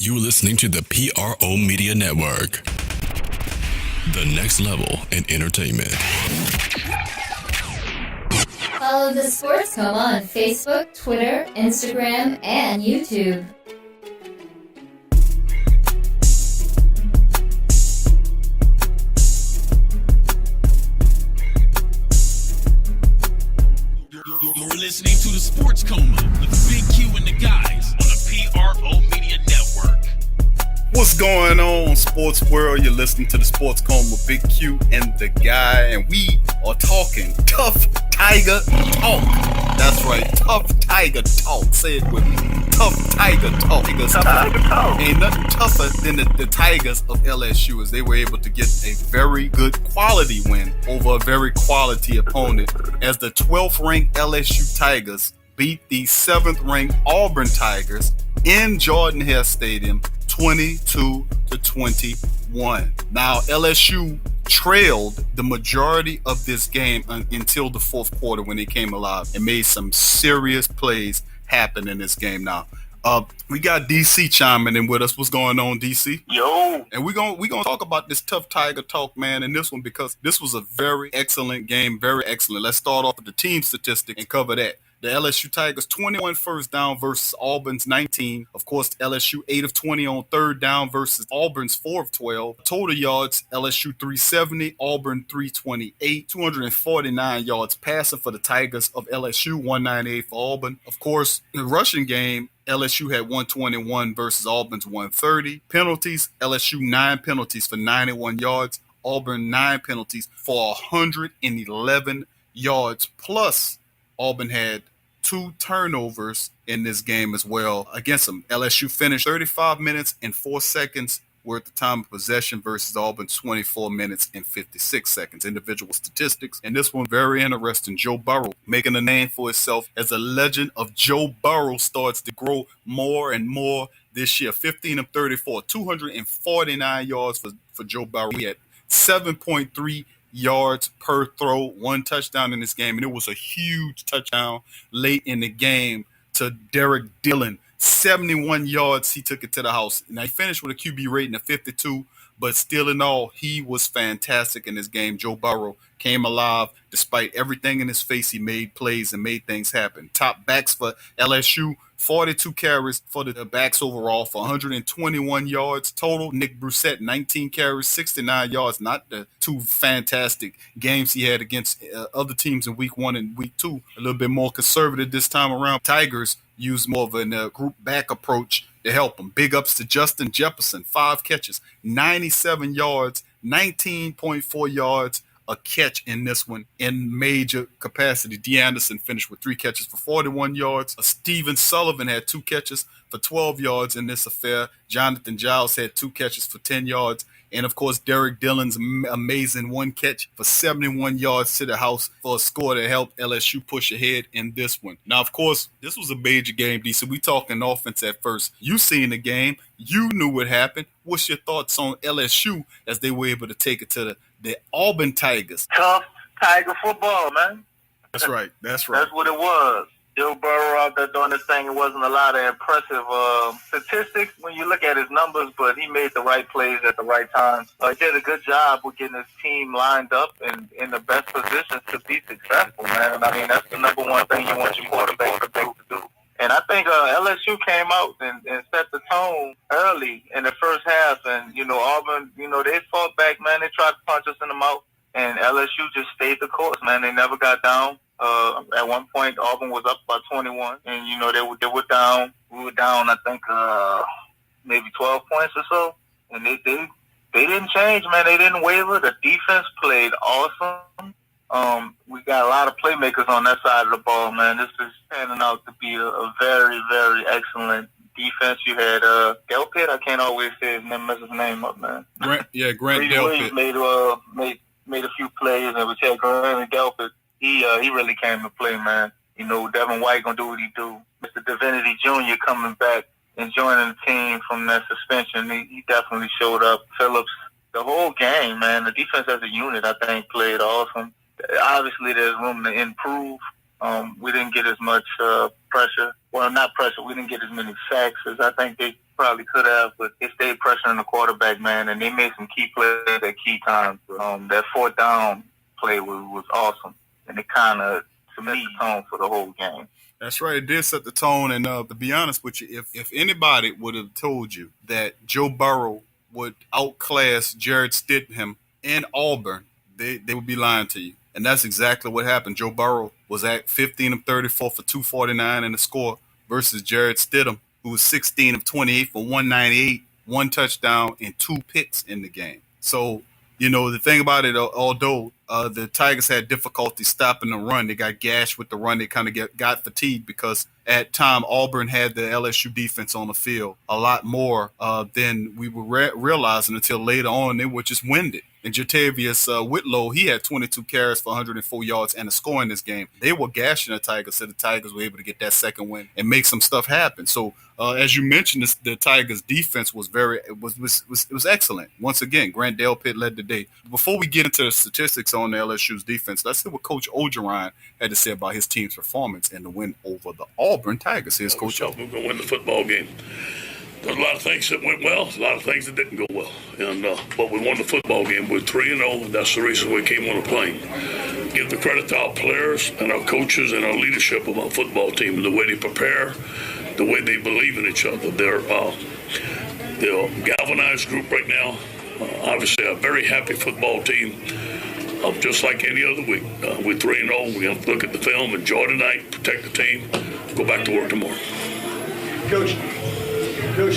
You're listening to the PRO Media Network. The next level in entertainment. Follow the Sports Coma on Facebook, Twitter, Instagram, and YouTube. You're listening to the Sports Coma with Big Q and the guys on the PRO Media Network. What's going on, sports world? You're listening to the Sports Coma with Big Q and the guy, and we are talking Tuff Tiger Talk. That's right, Tuff Tiger Talk. Say it with me. Tuff Tiger Talk. Tiger Talk. Ain't nothing tougher than the Tigers of LSU, as they were able to get a very good quality win over a very quality opponent, as the 12th ranked LSU Tigers beat the 7th ranked Auburn Tigers in Jordan-Hare Stadium 22-21. Now, LSU trailed the majority of this game until the fourth quarter, when they came alive and made some serious plays happen in this game. Now, we got DC chiming in with us. What's going on, DC? Yo. And we're gonna talk about this Tuff Tiger Talk, man, in this one, because this was a very excellent game, very excellent. Let's start off with the team statistic and cover that. The LSU Tigers 21 first down versus Auburn's 19. Of course, LSU 8 of 20 on third down versus Auburn's 4 of 12. Total yards, LSU 370, Auburn 328. 249 yards passing for the Tigers of LSU, 198 for Auburn. Of course, in the rushing game, LSU had 121 versus Auburn's 130. Penalties, LSU 9 penalties for 91 yards. Auburn 9 penalties for 111 yards. Plus, Auburn had 2 turnovers in this game as well against them. LSU finished 35 minutes and 4 seconds worth of time of possession versus Auburn 24 minutes and 56 seconds. Individual statistics. And this one, very interesting. Joe Burrow making a name for himself as a legend of Joe Burrow starts to grow more and more this year. 15 of 34, 249 yards for Joe Burrow. He had 7.3 yards per throw, 1 touchdown in this game, and it was a huge touchdown late in the game to Derek Dillon. 71 yards, he took it to the house. Now, he finished with a QB rating of 52, but still in all, he was fantastic in this game. Joe Burrow came alive despite everything in his face. He made plays and made things happen. Top backs for LSU, 42 carries for the backs overall for 121 yards total. Nick Brissett, 19 carries, 69 yards. Not the 2 fantastic games he had against other teams in week 1 and week 2. A little bit more conservative this time around. Tigers used more of a group back approach to help them. Big ups to Justin Jefferson, 5 catches, 97 yards, 19.4 yards a catch in this one in major capacity. D. Anderson finished with 3 catches for 41 yards. Steven Sullivan had 2 catches for 12 yards in this affair. Jonathan Giles had 2 catches for 10 yards. And, of course, Derek Dillon's amazing 1 catch for 71 yards to the house for a score that helped LSU push ahead in this one. Now, of course, this was a major game, D. So we talking offense at first. You seen the game. You knew what happened. What's your thoughts on LSU as they were able to take it to the Auburn Tigers? Tough Tiger football, man. That's right. That's what it was. Joe Burrow out there doing this thing. It wasn't a lot of impressive statistics when you look at his numbers, but he made the right plays at the right time. He did a good job with getting his team lined up and in the best positions to be successful, man. I mean, that's the number one thing you want your quarterback to do. And I think LSU came out and set the tone early in the first half. And, Auburn, they fought back, man. They tried to punch us in the mouth. And LSU just stayed the course, man. They never got down. At one point, Auburn was up by 21. And, they were down. We were down, I think, maybe 12 points or so. And they didn't change, man. They didn't waver. The defense played awesome. We got a lot of playmakers on that side of the ball, man. This is turning out to be a very, very excellent defense. You had Delpit. I can't always say his name, mess his name up, man. Grant Delpit made a few plays, and we had Grant Delpit. He really came to play, man. Devin White gonna do what he do. Mr. Divinity Jr. coming back and joining the team from that suspension. He definitely showed up. Phillips, the whole game, man. The defense as a unit, I think, played awesome. Obviously, there's room to improve, We didn't get as much pressure. Well, not pressure. We didn't get as many sacks as I think they probably could have, but they stayed pressuring the quarterback, man, and they made some key plays at key times. That fourth down play was awesome, and it kind of set the tone for the whole game. That's right. It did set the tone. And to be honest with you, if anybody would have told you that Joe Burrow would outclass Jared Stidham in Auburn, they would be lying to you. And that's exactly what happened. Joe Burrow was at 15 of 34 for 249 in the score versus Jared Stidham, who was 16 of 28 for 198, 1 touchdown, and 2 picks in the game. So, the thing about it, although the Tigers had difficulty stopping the run, they got gashed with the run. They kind of got fatigued because at time Auburn had the LSU defense on the field a lot more than we were realizing until later on. They were just winded. And Jatavius Whitlow, he had 22 carries for 104 yards and a score in this game. They were gashing the Tigers, so the Tigers were able to get that second win and make some stuff happen. So, as you mentioned, the Tigers' defense was excellent. Once again, Grant Delpit led the day. Before we get into the statistics on the LSU's defense, let's see what Coach Orgeron had to say about his team's performance in the win over the Auburn Tigers. Here's Coach O. We're going to win the football game. There's a lot of things that went well, a lot of things that didn't go well. But we won the football game. We're 3-0, and that's the reason we came on the plane. Give the credit to our players and our coaches and our leadership of our football team, the way they prepare, the way they believe in each other. They're a galvanized group right now. Obviously, a very happy football team. Just like any other week. We're 3-0. We have to look at the film, enjoy the night, protect the team, go back to work tomorrow. Coach,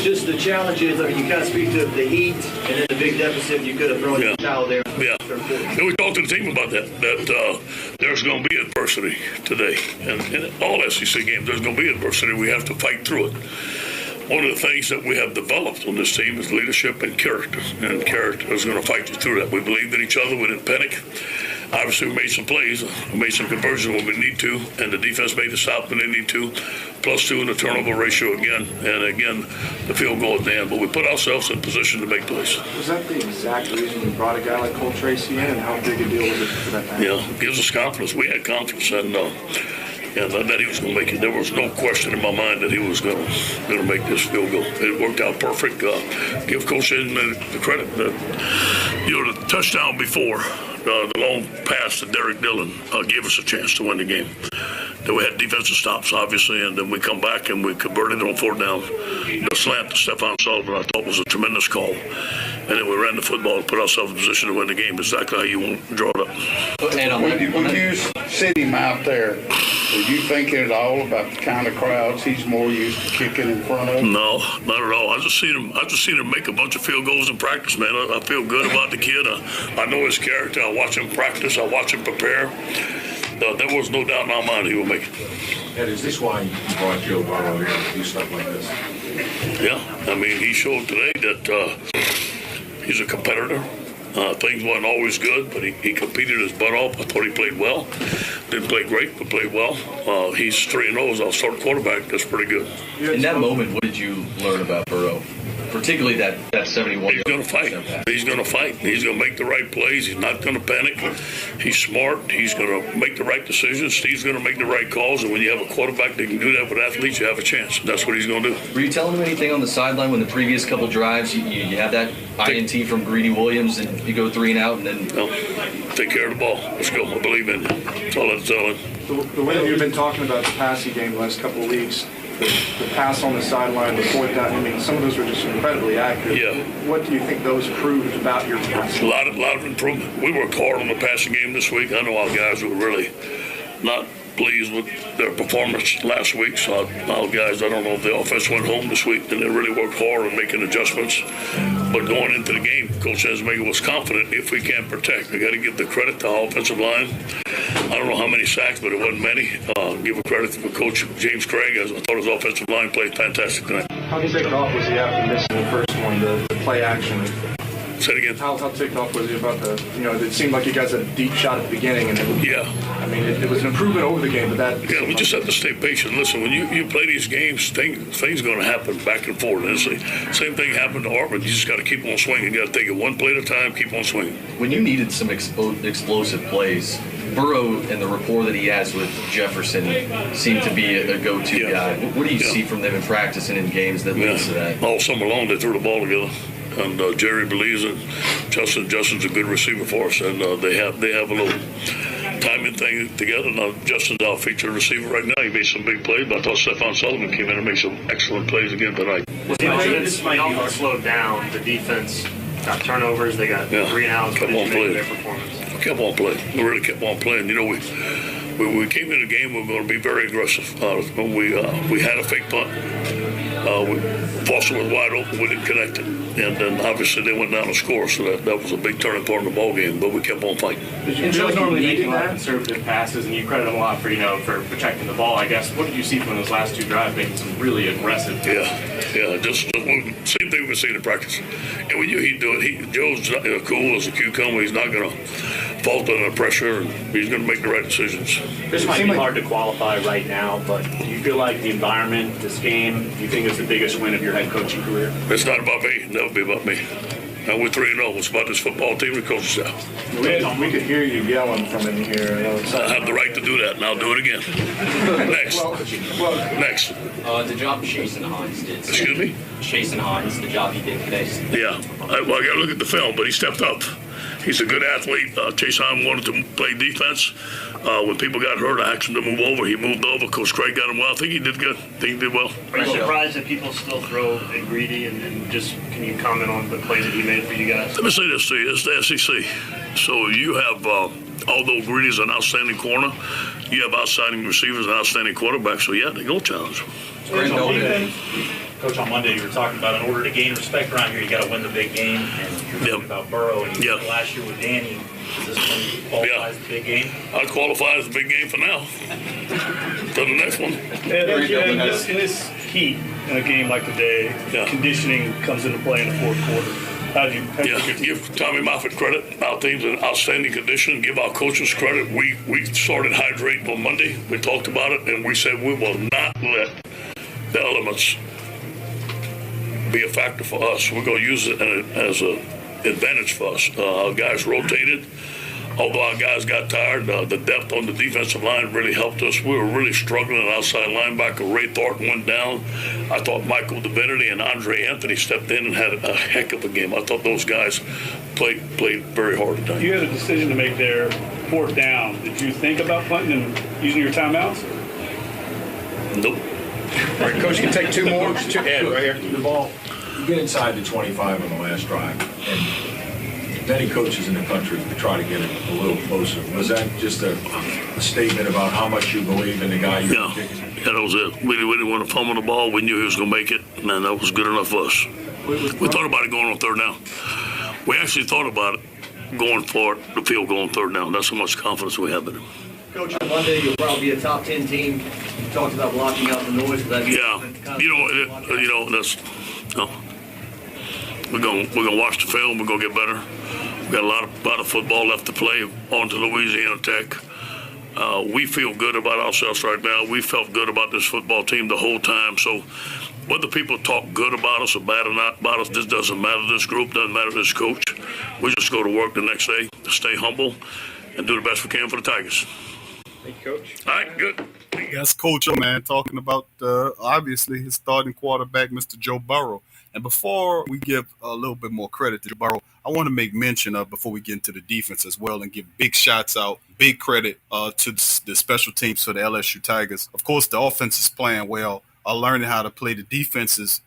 just the challenges, you kind of speak to the heat and then the big deficit you could have thrown in the towel there. Yeah. And we talked to the team about that there's going to be adversity today. And in all SEC games, there's going to be adversity. We have to fight through it. One of the things that we have developed on this team is leadership and character. And character is going to fight you through that. We believed in each other. We didn't panic. Obviously, we made some plays. We made some conversions when we need to. And the defense made the stop when they need to. +2 in the turnover ratio again. And again, the field goal at the end. But we put ourselves in position to make plays. Was that the exact reason you brought a guy like Cole Tracy in? And how big a deal was it for that man? Yeah, it gives us confidence. We had confidence. And that he was going to make it. There was no question in my mind that he was going to make this field goal. It worked out perfect. Give Coach Edmond the credit. The touchdown before, the long pass to Derek Dillon gave us a chance to win the game. Then we had defensive stops, obviously, and then we come back and we converted on 4th down. The slant to Stephon Sullivan, I thought, was a tremendous call. And then we ran the football and put ourselves in position to win the game. Exactly how you want to draw it up. When you sit him out there, were you thinking at all about the kind of crowds he's more used to kicking in front of? No, not at all. I just seen him make a bunch of field goals in practice, man. I feel good about the kid. I know his character. I watch him practice. I watch him prepare. There was no doubt in my mind he would make it. Ed, is this why you brought Joe Burrow here to do stuff like this? Yeah, I mean, he showed today that he's a competitor. Things weren't always good, but he competed his butt off. I thought he played well. Didn't play great, but played well. He's 3-0 as our starting quarterback. That's pretty good. In that moment, what did you learn about Burrow? Particularly that 71. He's going to fight. He's going to fight. He's going to make the right plays. He's not going to panic. He's smart. He's going to make the right decisions. Steve's going to make the right calls. And when you have a quarterback that can do that with athletes, you have a chance. That's what he's going to do. Were you telling him anything on the sideline when the previous couple drives you had that INT from Greedy Williams and you go 3 and out and then? No. Take care of the ball. Let's go. I believe in you. That's all I'm telling him. The way that you've been talking about the passing game the last couple of weeks, the pass on the sideline, the 4th down, I mean, some of those were just incredibly accurate. Yeah. What do you think those proved about your passing? A lot of improvement. We worked hard on the passing game this week. I know our guys were really not pleased with their performance last week. So our guys, I don't know if the offense went home this week, and they really worked hard on making adjustments. But going into the game, Coach Esmega was confident if we can't protect. We got to give the credit to our offensive line. I don't know how many sacks, but it wasn't many. Give a credit to Coach James Craig. I thought his offensive line played fantastic tonight. How ticked off was he after missing the first one, the play action? Say it again. How ticked off was he about it seemed like you guys had a deep shot at the beginning. And it was an improvement over the game, but that... Yeah, we just have to stay patient. Listen, when you play these games, things going to happen back and forth. And same thing happened to Auburn. You just got to keep on swinging. You got to take it one play at a time, keep on swinging. When you needed some explosive plays, Burrow and the rapport that he has with Jefferson seem to be a go-to guy. What do you see from them in practice and in games that leads to that? All summer long, they threw the ball together. And Jerry believes it. Justin's a good receiver for us, and they have a little timing thing together. Now Justin's our featured receiver right now. He made some big plays, but I thought Stephon Sullivan came in and made some excellent plays again tonight. This might be slowed down. The defense got turnovers. They got 3 and outs. Kept on playing. Their performance. Kept on playing. We really kept on playing. You know, we came in the game. We were going to be very aggressive. We had a fake punt. Foster was wide open. We didn't connect it. And then obviously they went down to score, so that was a big turning point in the ball game. But we kept on fighting. Joe's normally making a lot of conservative passes, and you credit him a lot for for protecting the ball. I guess what did you see from those last 2 drives making some really aggressive? Just same thing we've seen in practice. And we knew he'd do it. Joe's cool as a cucumber. He's not going to falter under pressure, and he's going to make the right decisions. This might be hard to qualify right now, but do you feel like the environment, this game, do you think it's the biggest win of your head coaching career? It's not about me. That'll be about me. And we're 3-0. It's about this football team and coaching staff. We could hear you yelling from in here. I have the right to do that, and I'll do it again. Next. The job Chasen Hines did. Excuse me? Chasen Hines, the job he did today. Yeah. I got to look at the film, but he stepped up. He's a good athlete. Chase Hines wanted to play defense. When people got hurt, I asked him to move over. He moved over. Coach Craig got him well. I think he did good. I think he did well. Are you surprised that people still throw at Greedy? And just can you comment on the plays that he made for you guys? Let me say this to you. It's the SEC. So you have, although Greedy's an outstanding corner, you have outstanding receivers and outstanding quarterbacks. So, yeah, they're going to challenge. Coach, on Monday you were talking about in order to gain respect around here, you got to win the big game. And you're talking about Burrow and you said last year with Danny. Does this one qualify as the big game? I'd qualify as the big game for now. To the next one. In this heat, in a game like today, conditioning comes into play in the fourth quarter. Give Tommy Moffitt credit. Our team's in outstanding condition. Give our coaches credit. We started hydrating on Monday. We talked about it, and we said we will not let the elements be a factor for us. We're going to use it as an advantage for us. Our guys rotated. Although our guys got tired, the depth on the defensive line really helped us. We were really struggling at outside linebacker. Ray Thornton went down. I thought Michael Divinity and Andre Anthony stepped in and had a heck of a game. I thought those guys played very hard tonight. You had a decision to make there, 4th down. Did you think about punting and using your timeouts? Nope. All right, Coach, you can take 2 more. Right here. The ball, you get inside the 25 on the last drive, and many coaches in the country try to get it a little closer. Was that just a statement about how much you believe in the guy you're picking? Yeah, that was it. We didn't want to fumble the ball. We knew he was going to make it, and that was good enough for us. We thought about it going on 3rd down. We actually thought about it going for it, the field goal on 3rd down. That's how much confidence we have in him. Coach, on Monday you'll probably be a top 10 team. You talked about blocking out the noise. Will that be that's we're gonna watch the film. We're gonna get better. We've got a lot of football left to play on to Louisiana Tech. We feel good about ourselves right now. We felt good about this football team the whole time. So whether people talk good about us or bad or not about us, this doesn't matter. This group doesn't matter. This coach. We just go to work the next day, stay humble, and do the best we can for the Tigers. Thank you, Coach. All right, good. That's Coach, man, talking about obviously his starting quarterback, Mr. Joe Burrow. And before we give a little bit more credit to Joe Burrow, I want to make mention of, before we get into the defense as well, and give big shots out, big credit to the special teams for the LSU Tigers. Of course, the offense is playing well. Learning how to play the defense is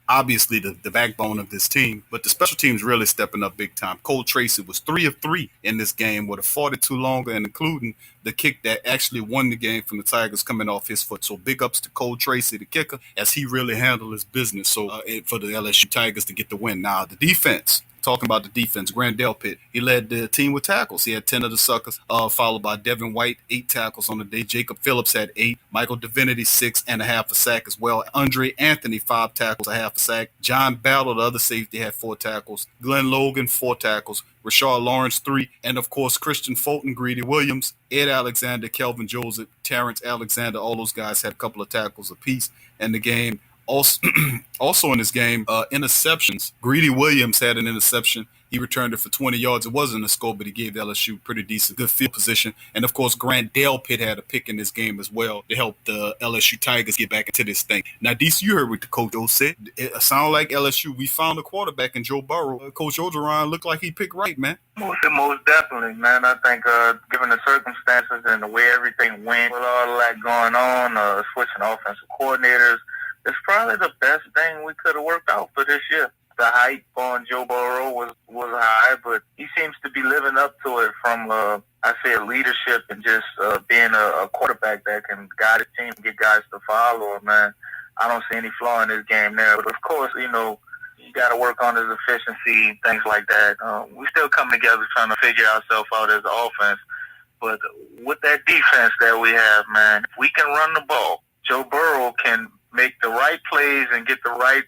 obviously the backbone of this team, but the special teams really stepping up big time. Cole Tracy was 3 of 3 in this game with a 42-longer, and including the kick that actually won the game from the Tigers coming off his foot. So big ups to Cole Tracy, the kicker, as he really handled his business. So for the LSU Tigers to get the win. Now the defense. Talking about the defense, Grant Delpit, he led the team with tackles. He had 10 of the suckers, followed by Devin White, 8 tackles on the day. Jacob Phillips had 8. Michael Divinity, 6.5 a sack as well. Andre Anthony, 5 tackles, a half a sack. John Battle, the other safety, had 4 tackles. Glenn Logan, 4 tackles. Rashard Lawrence, 3. And, of course, Christian Fulton, Greedy Williams, Ed Alexander, Kelvin Joseph, Terrence Alexander, all those guys had a couple of tackles apiece in the game. Also in this game, interceptions. Greedy Williams had an interception. He returned it for 20 yards. It wasn't a score, but he gave LSU pretty decent, good field position. And, of course, Grant Delpit had a pick in this game as well to help the LSU Tigers get back into this thing. Now, DC, you heard what the Coach O said. It sounded like LSU, we found a quarterback in Joe Burrow. Coach Orgeron looked like he picked right, man. Most definitely, man. I think given the circumstances and the way everything went with all that going on, switching offensive coordinators, it's probably the best thing we could have worked out for this year. The hype on Joe Burrow was high, but he seems to be living up to it from, leadership and just being a quarterback that can guide his team and get guys to follow him, man. I don't see any flaw in his game there. But, of course, you got to work on his efficiency, things like that. We still come together trying to figure ourselves out as an offense. But with that defense that we have, man, if we can run the ball, Joe Burrow can make the right plays and get the right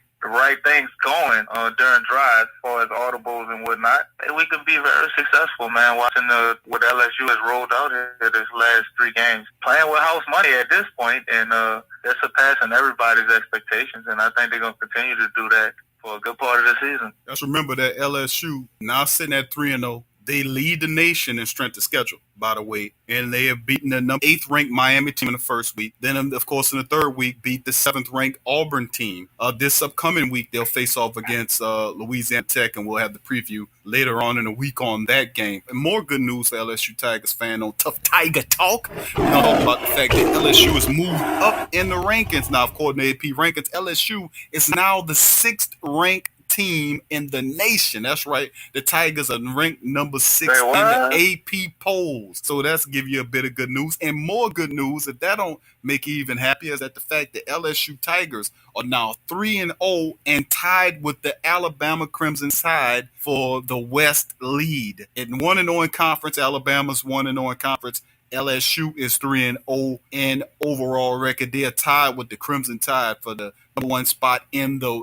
things going during drives as far as audibles and whatnot, and we could be very successful, man, watching what LSU has rolled out here this last 3 games. Playing with house money at this point, and they're surpassing everybody's expectations, and I think they're going to continue to do that for a good part of the season. Let's remember that LSU, now sitting at 3-0, they lead the nation in strength of schedule, by the way, and they have beaten the 8th-ranked Miami team in the first week. Then, of course, in the third week, beat the 7th-ranked Auburn team. This upcoming week, they'll face off against Louisiana Tech, and we'll have the preview later on in the week on that game. And more good news for LSU Tigers fan on Tuff Tiger Talk. We're going to talk about the fact that LSU has moved up in the rankings. Now, according to AP rankings, LSU is now the 6th-ranked team in the nation. That's right. The Tigers are ranked number 6 in the AP polls. So that's give you a bit of good news. And more good news, if that don't make you even happier, is that the fact that LSU Tigers are now 3-0 and tied with the Alabama Crimson Tide for the West lead. At 1-0 in conference, Alabama's 1-0 in conference. LSU is 3-0 in overall record. They are tied with the Crimson Tide for the number 1 spot in the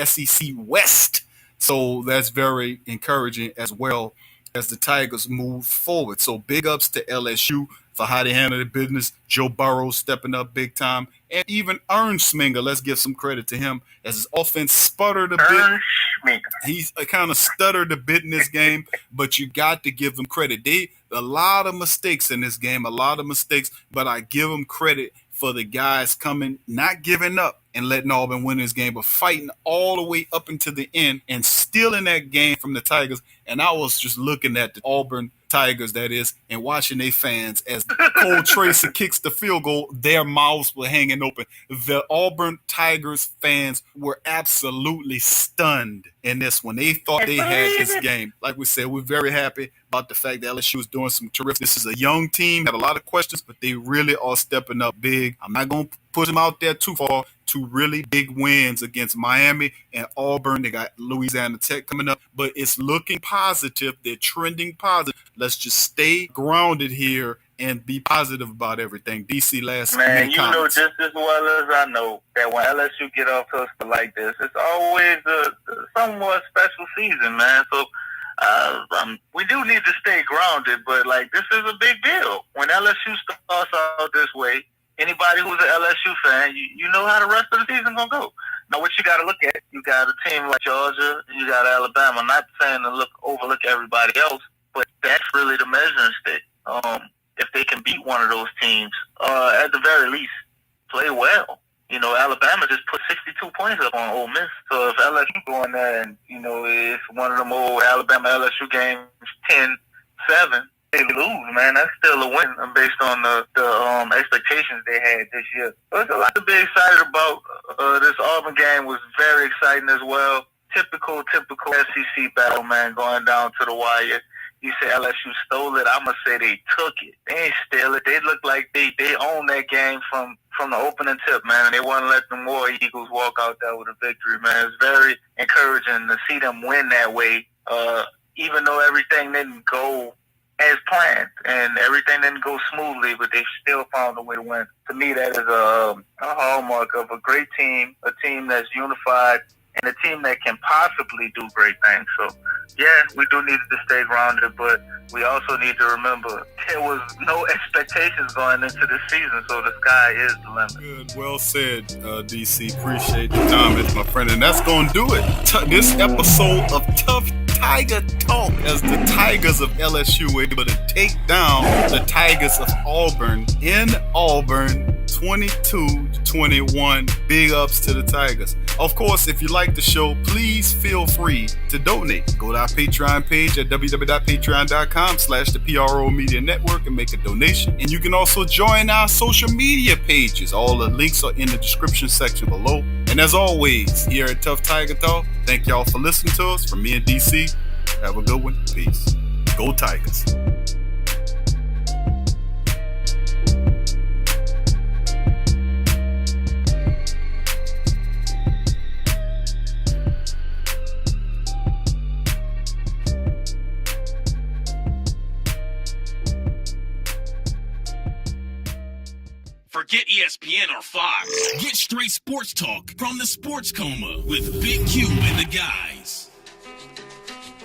SEC West. So that's very encouraging as well as the Tigers move forward. So big ups to LSU for how they handle the business. Joe Burrow stepping up big time. And even Ernst Sminger, let's give some credit to him as his offense sputtered a bit. He's kind of stuttered a bit in this game, but you got to give him credit. A lot of mistakes in this game, but I give them credit for the guys coming, not giving up and letting Auburn win this game, but fighting all the way up into the end and stealing that game from the Tigers. And I was just looking at the Auburn Tigers, that is, and watching their fans as Cole Tracy kicks the field goal, their mouths were hanging open. The Auburn Tigers fans were absolutely stunned in this one. They thought they had this game. Like we said, we're very happy about the fact that LSU is doing some terrific. This is a young team, had a lot of questions, but they really are stepping up big. I'm not going to push them out there too far. 2 really big wins against Miami and Auburn. They got Louisiana Tech coming up, but it's looking positive. They're trending positive. Let's just stay grounded here and be positive about everything. DC, last man, you comments. know just as well as I know that when LSU get off to a start like this, it's always a somewhat special season, man. So we do need to stay grounded, but this is a big deal. When LSU starts out this way, anybody who's an LSU fan, you know how the rest of the season gonna go. Now, what you got to look at, you got a team like Georgia, you got Alabama. I'm not saying to overlook everybody else, but that's really the measuring stick. If they can beat one of those teams, at the very least, play well. Alabama just put 62 points up on Ole Miss. So if LSU go in there and, it's one of them old Alabama LSU games, 10-7, they lose, man. That's still a win based on the expectations they had this year. So there's a lot to be excited about. This Auburn game was very exciting as well. Typical SEC battle, man, going down to the wire. You say LSU stole it. I'm going to say they took it. They ain't steal it. They look like they owned that game from the opening tip, man, and they wouldn't let the War Eagles walk out there with a victory, man. It's very encouraging to see them win that way, even though everything didn't go as planned and everything didn't go smoothly, but they still found a way to win. To me, that is a hallmark of a great team, a team that's unified, and a team that can possibly do great things. So Yeah, we do need to stay grounded, but we also need to remember there was no expectations going into this season, so the sky is the limit. Good, well said, DC. Appreciate the comments, my friend. And that's going to do it. This episode of Tuff Tiger Talk, as the Tigers of LSU were able to take down the Tigers of Auburn in Auburn 22-21. Big ups to the Tigers. Of course, if you like the show, please feel free to donate. Go to our Patreon page at www.patreon.com/the PRO Media Network and make a donation. And you can also join our social media pages. All the links are in the description section below. And as always, here at Tuff Tiger Talk, thank y'all for listening to us. From me and DC, have a good one. Peace. Go Tigers. Forget ESPN or Fox. Get straight sports talk from the Sports Coma with Big Q and the guys.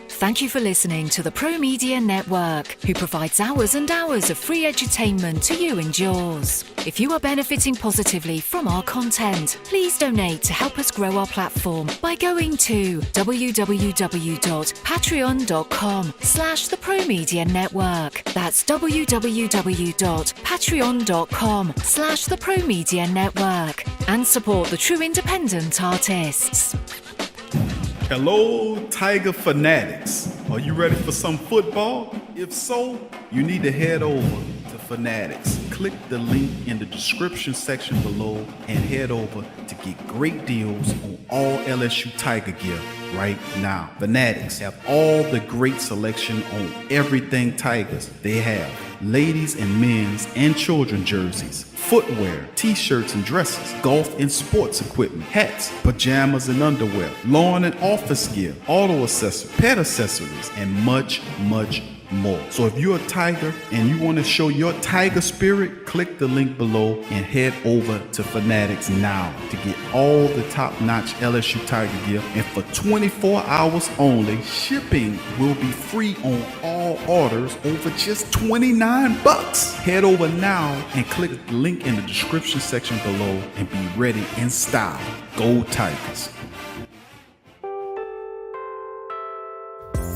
Thank you for listening to the Pro Media Network, who provides hours and hours of free edutainment to you and yours. If you are benefiting positively from our content, please donate to help us grow our platform by going to www.patreon.com/the Pro Media Network. That's www.patreon.com/the Pro Media Network, and support the true independent artists. Hello, Tiger fanatics. Are you ready for some football? If so, you need to head over to Fanatics. Click the link in the description section below and head over to get great deals on all LSU Tiger gear right now. Fanatics have all the great selection on everything Tigers. They have ladies and men's and children jerseys, footwear, t-shirts and dresses, golf and sports equipment, hats, pajamas and underwear, lawn and office gear, auto accessories, pet accessories, and much, much more. So if you're a Tiger and you want to show your Tiger spirit, click the link below and head over to Fanatics now to get all the top-notch LSU Tiger gear. And for 24 hours only, shipping will be free on all orders over just $29. Head over now and click the link in the description section below and be ready in style. Go Tigers.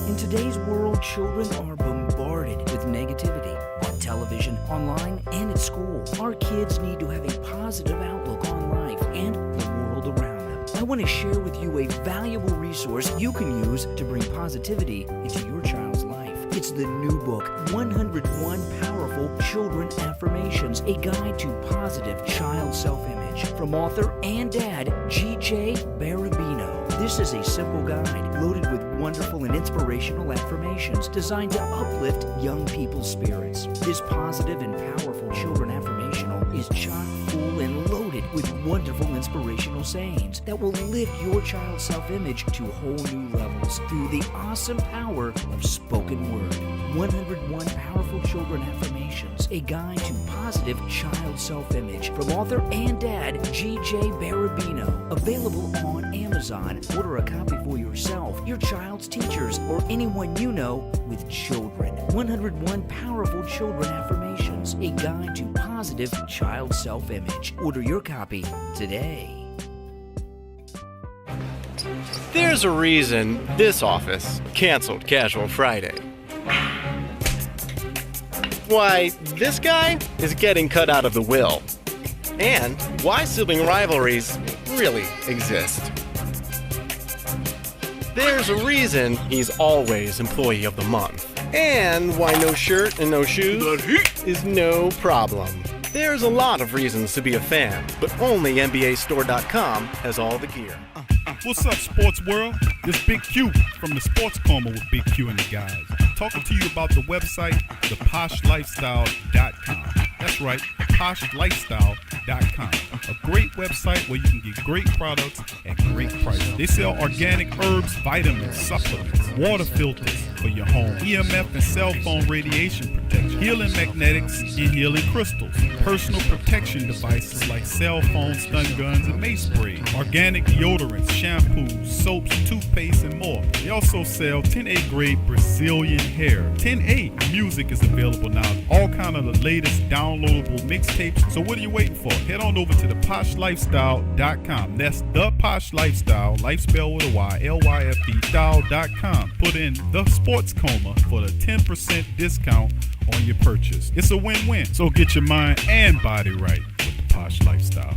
In today's world, children are bombarded with negativity on television, online, and at school. Our kids need to have a positive outlook on life and the world around them. I want to share with you a valuable resource you can use to bring positivity into your child's life. It's the new book, 101 Powerful Children Affirmations, a guide to positive child self-image, from author and dad, G.J. Barabino. This is a simple guide loaded with wonderful and inspirational affirmations designed to uplift young people's spirits. This positive and powerful children affirmational is chock full and loaded with wonderful inspirational sayings that will lift your child's self-image to whole new levels through the awesome power of spoken word. 101 Powerful Children Affirmations, a guide to positive child self-image, from author and dad, G.J. Barabino. Available on Amazon. Order a copy for yourself, your child's teachers, or anyone you know with children. 101 Powerful Children Affirmations, a guide to positive child self-image. Order your copy today. There's a reason this office canceled Casual Friday. Why this guy is getting cut out of the will. And why sibling rivalries really exist. There's a reason he's always Employee of the Month. And why no shirt and no shoes is no problem. There's a lot of reasons to be a fan, but only NBAstore.com has all the gear. What's up, sports world? This Big Q from the Sports Coma with Big Q and the guys. Talking to you about the website, theposhlifestyle.com. That's right, poshlifestyle.com. A great website where you can get great products at great prices. They sell organic herbs, vitamins, supplements, water filters for your home, EMF and cell phone radiation protection, healing magnetics, and healing crystals, personal protection devices like cell phones, stun guns, and mace spray, organic deodorants, shampoos, soaps, toothpaste, and more. They also sell 10A grade Brazilian hair. 10A music is available now, all kind of the latest downloadable mixtapes. So what are you waiting for? Head on over to theposhlifestyle.com. That's The Posh Lifestyle, life spelled with a Y, LYFE, style.com. Put in The Sports Coma for the 10% discount on your purchase. It's a win-win. So get your mind and body right with The Posh Lifestyle.